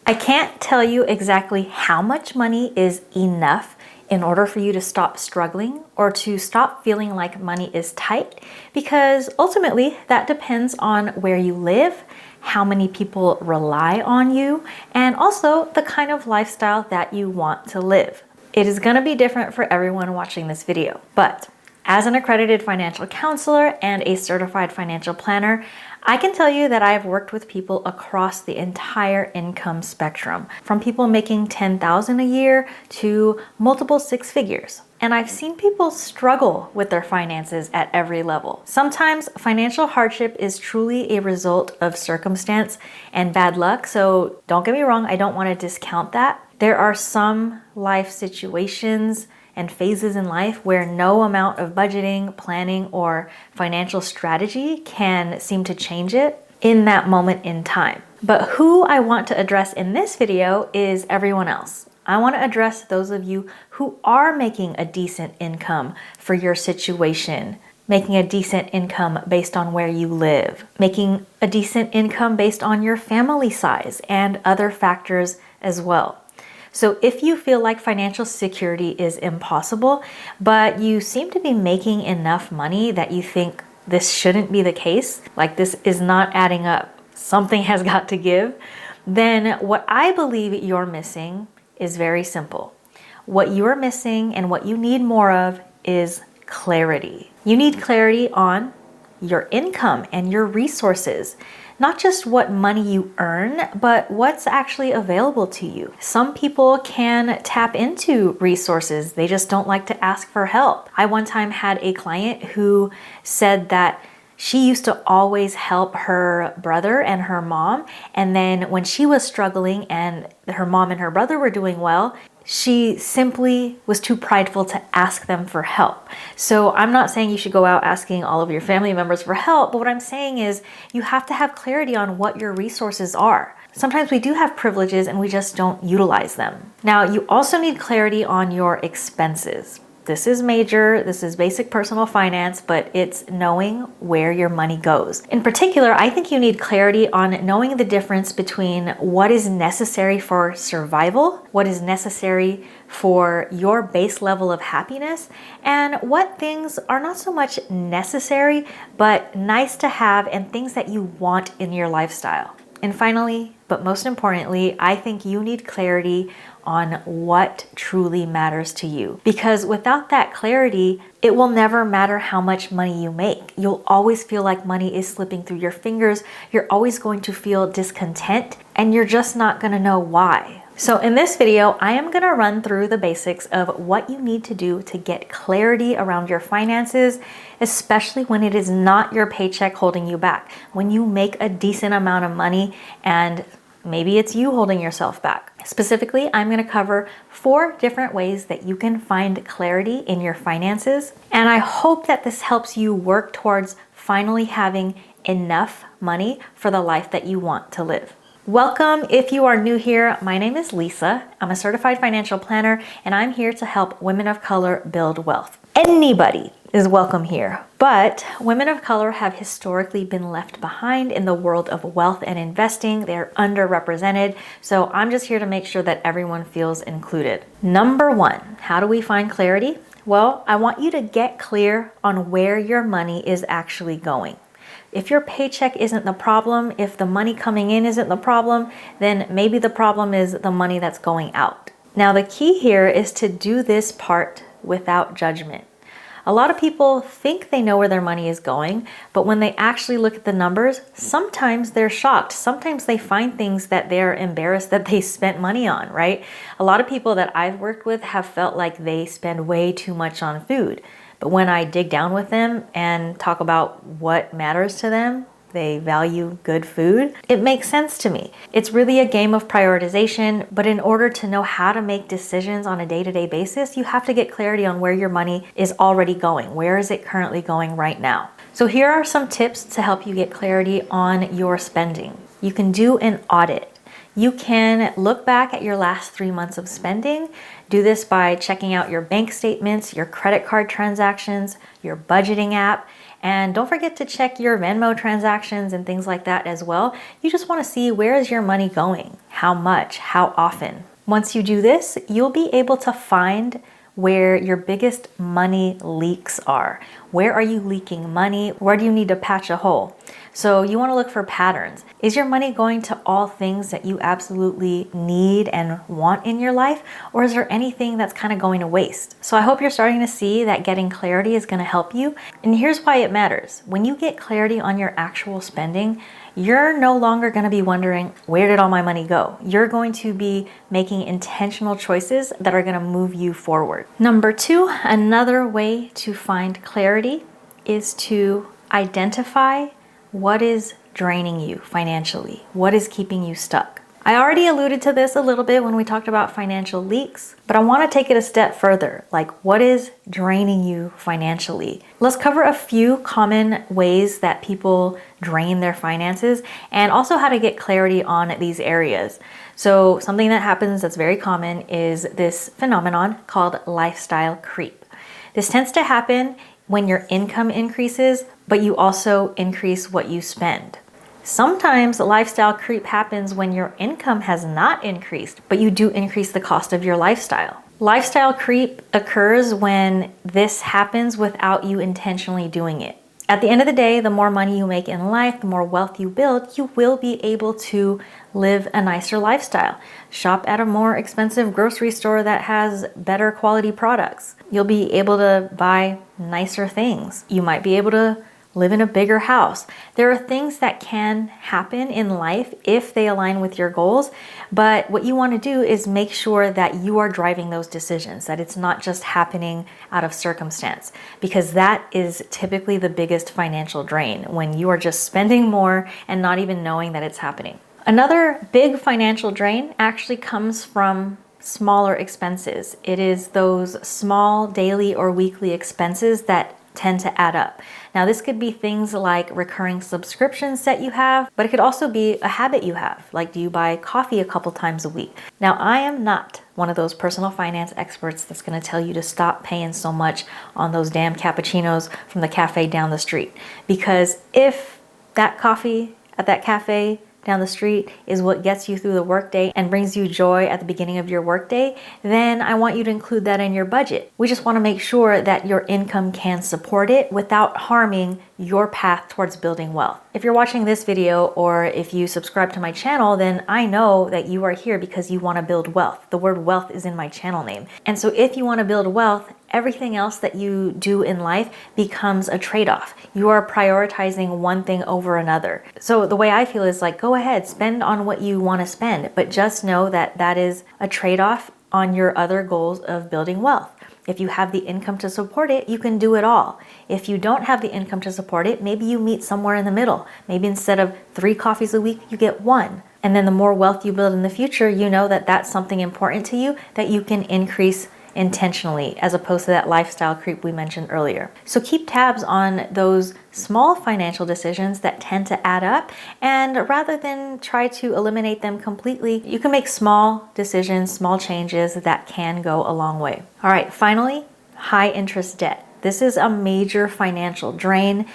I can't tell you exactly how much money is enough in order for you to stop struggling or to stop feeling like money is tight, because ultimately that depends on where you live, how many people rely on you, and also the kind of lifestyle that you want to live. It is going to be different for everyone watching this video, but as an accredited financial counselor and a certified financial planner, I can tell you that I've worked with people across the entire income spectrum, from people making $10,000 a year to multiple six figures. And I've seen people struggle with their finances at every level. Sometimes financial hardship is truly a result of circumstance and bad luck, so don't get me wrong, I don't want to discount that. There are some life situations and phases in life where no amount of budgeting, planning, or financial strategy can seem to change it in that moment in time. But who I want to address in this video is everyone else. I want to address those of you who are making a decent income for your situation, making a decent income based on where you live, making a decent income based on your family size and other factors as well. So if you feel like financial security is impossible, but you seem to be making enough money that you think this shouldn't be the case, like this is not adding up, something has got to give, then what I believe you're missing is very simple. What you're missing and what you need more of is clarity. You need clarity on your income and your resources. Not just what money you earn, but what's actually available to you. Some people can tap into resources. They just don't like to ask for help. I one time had a client who said that she used to always help her brother and her mom. And then when she was struggling and her mom and her brother were doing well, she simply was too prideful to ask them for help. So I'm not saying you should go out asking all of your family members for help, but what I'm saying is you have to have clarity on what your resources are. Sometimes we do have privileges and we just don't utilize them. Now, you also need clarity on your expenses. This is major, this is basic personal finance, but it's knowing where your money goes. In particular, I think you need clarity on knowing the difference between what is necessary for survival, what is necessary for your base level of happiness, and what things are not so much necessary, but nice to have and things that you want in your lifestyle. And finally, but most importantly, I think you need clarity on what truly matters to you. Because without that clarity, it will never matter how much money you make. You'll always feel like money is slipping through your fingers. You're always going to feel discontent, and you're just not gonna know why. So in this video, I am gonna run through the basics of what you need to do to get clarity around your finances, especially when it is not your paycheck holding you back. When you make a decent amount of money and maybe it's you holding yourself back. Specifically, I'm going to cover 4 different ways that you can find clarity in your finances. And I hope that this helps you work towards finally having enough money for the life that you want to live. Welcome. If you are new here, my name is Lisa. I'm a certified financial planner, and I'm here to help women of color build wealth. Anybody is welcome here, but women of color have historically been left behind in the world of wealth and investing. They're underrepresented, so I'm just here to make sure that everyone feels included. Number 1, how do we find clarity? Well, I want you to get clear on where your money is actually going. If your paycheck isn't the problem, if the money coming in isn't the problem, then maybe the problem is the money that's going out. Now, the key here is to do this part without judgment. A lot of people think they know where their money is going, but when they actually look at the numbers, sometimes they're shocked. Sometimes they find things that they're embarrassed that they spent money on, right? A lot of people that I've worked with have felt like they spend way too much on food. But when I dig down with them and talk about what matters to them, they value good food, it makes sense to me. It's really a game of prioritization, but in order to know how to make decisions on a day-to-day basis, you have to get clarity on where your money is already going. Where is it currently going right now? So here are some tips to help you get clarity on your spending. You can do an audit. You can look back at your last 3 months of spending. Do this by checking out your bank statements, your credit card transactions, your budgeting app, and don't forget to check your Venmo transactions and things like that as well. You just want to see, where is your money going? How much? How often? Once you do this, you'll be able to find where your biggest money leaks are. Where are you leaking money? Where do you need to patch a hole? So you want to look for patterns. Is your money going to all things that you absolutely need and want in your life? Or is there anything that's kind of going to waste? So I hope you're starting to see that getting clarity is going to help you. And here's why it matters. When you get clarity on your actual spending, you're no longer going to be wondering, where did all my money go? You're going to be making intentional choices that are going to move you forward. Number 2, another way to find clarity is to identify what is draining you financially, what is keeping you stuck. I already alluded to this a little bit when we talked about financial leaks, but I want to take it a step further. Like, what is draining you financially? Let's cover a few common ways that people drain their finances and also how to get clarity on these areas. So something that happens that's very common is this phenomenon called lifestyle creep. This tends to happen when your income increases, but you also increase what you spend. Sometimes lifestyle creep happens when your income has not increased, but you do increase the cost of your lifestyle. Lifestyle creep occurs when this happens without you intentionally doing it. At the end of the day, the more money you make in life, the more wealth you build, you will be able to live a nicer lifestyle. Shop at a more expensive grocery store that has better quality products. You'll be able to buy nicer things. You might be able to live in a bigger house. There are things that can happen in life if they align with your goals, but what you want to do is make sure that you are driving those decisions, that it's not just happening out of circumstance, because that is typically the biggest financial drain, when you are just spending more and not even knowing that it's happening. Another big financial drain actually comes from smaller expenses. It is those small daily or weekly expenses that tend to add up. Now, this could be things like recurring subscriptions that you have, but it could also be a habit you have. Like, do you buy coffee a couple times a week? Now, I am not one of those personal finance experts that's going to tell you to stop paying so much on those damn cappuccinos from the cafe down the street. Because if that coffee at that cafe down the street is what gets you through the workday and brings you joy at the beginning of your workday, then I want you to include that in your budget. We just want to make sure that your income can support it without harming your path towards building wealth. If you're watching this video, or if you subscribe to my channel, then I know that you are here because you want to build wealth. The word wealth is in my channel name. And so if you want to build wealth, everything else that you do in life becomes a trade-off. You are prioritizing one thing over another. So the way I feel is like, go ahead, spend on what you want to spend, but just know that that is a trade-off on your other goals of building wealth. If you have the income to support it, you can do it all. If you don't have the income to support it, maybe you meet somewhere in the middle. Maybe instead of 3 coffees a week, you get 1. And then the more wealth you build in the future, you know that that's something important to you that you can increase intentionally, as opposed to that lifestyle creep we mentioned earlier. So keep tabs on those small financial decisions that tend to add up, and rather than try to eliminate them completely, you can make small decisions, small changes that can go a long way. All right, finally, high interest debt. This is a major financial drain.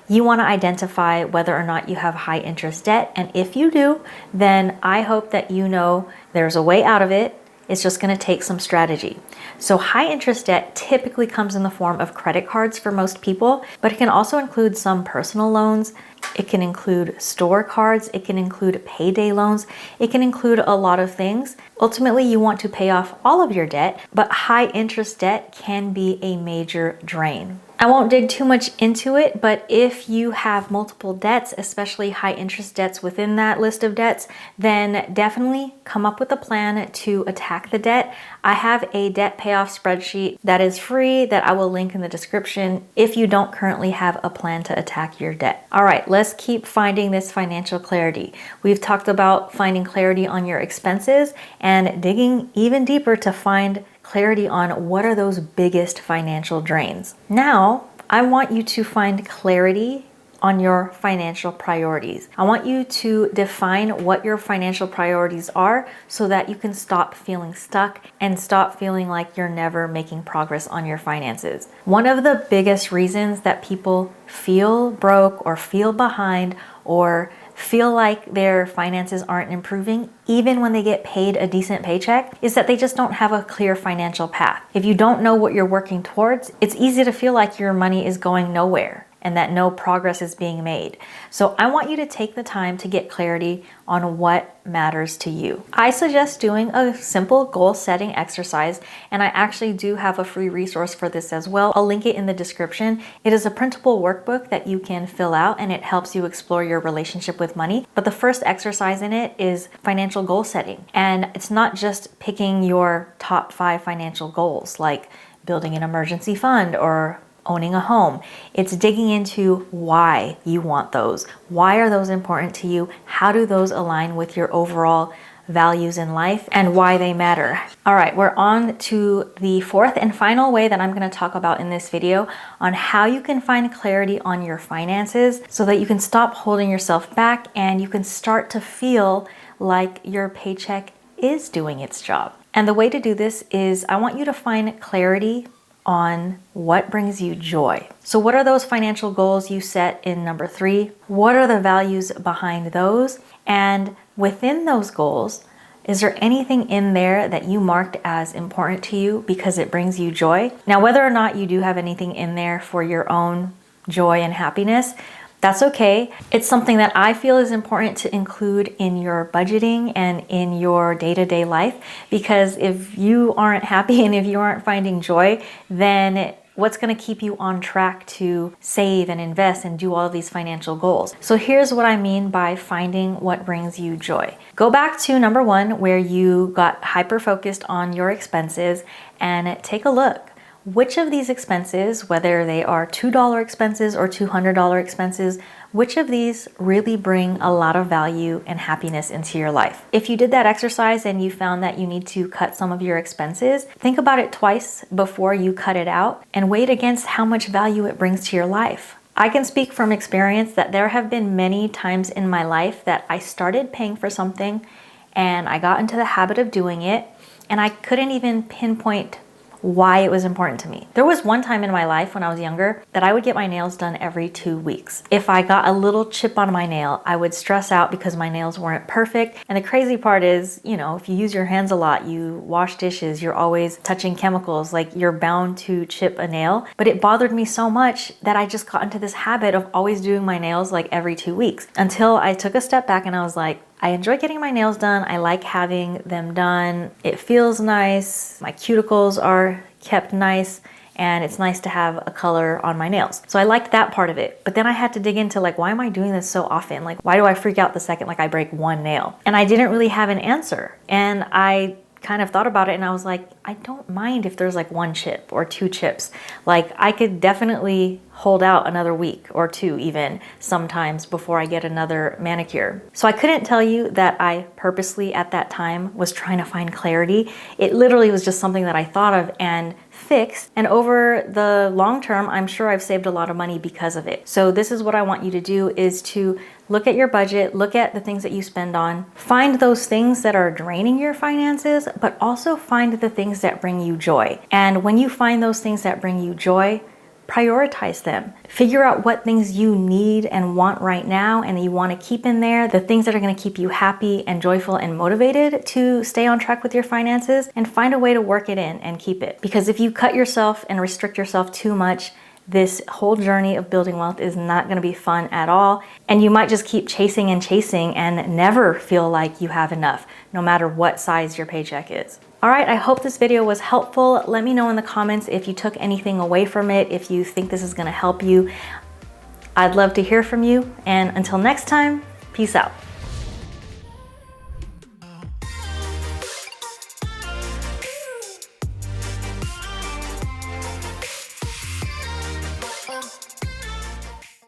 You want to identify whether or not you have high interest debt, and if you do, then I hope that you know there's a way out of it. It's just going to take some strategy. So high interest debt typically comes in the form of credit cards for most people, but it can also include some personal loans. It can include store cards. It can include payday loans. It can include a lot of things. Ultimately, you want to pay off all of your debt, but high interest debt can be a major drain. I won't dig too much into it, but if you have multiple debts, especially high interest debts within that list of debts, then definitely come up with a plan to attack the debt. I have a debt payoff spreadsheet that is free that I will link in the description if you don't currently have a plan to attack your debt. All right, let's keep finding this financial clarity. We've talked about finding clarity on your expenses and digging even deeper to find clarity on what are those biggest financial drains. Now, I want you to find clarity on your financial priorities. I want you to define what your financial priorities are so that you can stop feeling stuck and stop feeling like you're never making progress on your finances. One of the biggest reasons that people feel broke or feel behind or feel like their finances aren't improving, even when they get paid a decent paycheck, is that they just don't have a clear financial path. If you don't know what you're working towards, it's easy to feel like your money is going nowhere and that no progress is being made. So I want you to take the time to get clarity on what matters to you. I suggest doing a simple goal setting exercise, and I actually do have a free resource for this as well. I'll link it in the description. It is a printable workbook that you can fill out, and it helps you explore your relationship with money. But the first exercise in it is financial goal setting. And it's not just picking your top 5 financial goals, like building an emergency fund or owning a home. It's digging into why you want those. Why are those important to you? How do those align with your overall values in life and why they matter? All right, we're on to the fourth and final way that I'm going to talk about in this video on how you can find clarity on your finances so that you can stop holding yourself back and you can start to feel like your paycheck is doing its job. And the way to do this is I want you to find clarity on what brings you joy. So what are those financial goals you set in number 3? What are the values behind those? And within those goals, is there anything in there that you marked as important to you because it brings you joy? Now, whether or not you do have anything in there for your own joy and happiness, that's okay. It's something that I feel is important to include in your budgeting and in your day-to-day life, because if you aren't happy and if you aren't finding joy, then what's going to keep you on track to save and invest and do all of these financial goals? So here's what I mean by finding what brings you joy. Go back to number 1 where you got hyper-focused on your expenses and take a look. Which of these expenses, whether they are $2 expenses or $200 expenses, which of these really bring a lot of value and happiness into your life? If you did that exercise and you found that you need to cut some of your expenses, think about it twice before you cut it out and weigh it against how much value it brings to your life. I can speak from experience that there have been many times in my life that I started paying for something and I got into the habit of doing it and I couldn't even pinpoint why it was important to me. There was one time in my life when I was younger that I would get my nails done every 2 weeks. If I got a little chip on my nail, I would stress out because my nails weren't perfect. And the crazy part is, if you use your hands a lot, you wash dishes, you're always touching chemicals, like you're bound to chip a nail. But it bothered me so much that I just got into this habit of always doing my nails like every 2 weeks until I took a step back and I was like, I enjoy getting my nails done. I like having them done. It feels nice. My cuticles are kept nice and it's nice to have a color on my nails. So I liked that part of it. But then I had to dig into why am I doing this so often? Why do I freak out the second I break one nail? And I didn't really have an answer. And I kind of thought about it and I was like, I don't mind if there's 1 chip or 2 chips. I could definitely hold out another week or 2 even sometimes before I get another manicure. So I couldn't tell you that I purposely at that time was trying to find clarity. It literally was just something that I thought of and fixed. And over the long term, I'm sure I've saved a lot of money because of it. So this is what I want you to do is to look at your budget, look at the things that you spend on, find those things that are draining your finances, but also find the things that bring you joy. And when you find those things that bring you joy, prioritize them. Figure out what things you need and want right now and you want to keep in there, the things that are going to keep you happy and joyful and motivated to stay on track with your finances, and find a way to work it in and keep it. Because if you cut yourself and restrict yourself too much, this whole journey of building wealth is not going to be fun at all. And you might just keep chasing and never feel like you have enough, no matter what size your paycheck is. All right, I hope this video was helpful. Let me know in the comments if you took anything away from it, if you think this is going to help you. I'd love to hear from you. And until next time, peace out.